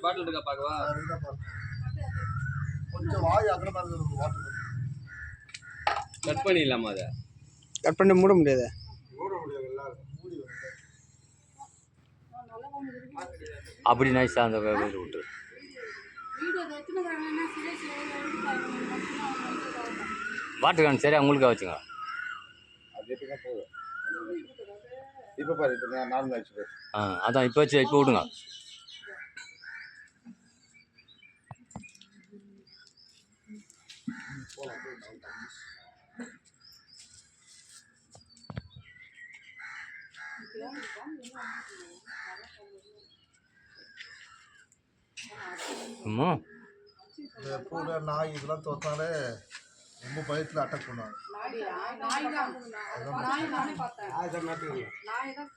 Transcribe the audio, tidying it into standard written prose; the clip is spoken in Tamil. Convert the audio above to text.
பாட்டில் இருக்கா பார்க்கவா? கொஞ்சம் வாய் அகலமா இருக்கு வாட்டர். கட் பண்ணிடலாமா? அதை கட் பண்ணி மூட முடியாது. அப்படி நைஸாக அந்த இது விட்டு வாட்டுக்கான சரியா உங்களுக்கா வச்சுங்க. இப்போ பாரு, இப்போ நார்மல் ஆயிடுச்சு. அதான் இப்போ வச்சு இப்போ விடுங்க. இந்த பூனை நாய் இதெல்லாம் தோத்தாலே ரொம்ப பயத்தில் அட்டாக் பண்ணுவாங்க. நாய் தான் பார்த்தேன். நாய் தான் பார்த்தேன். நாய் தான்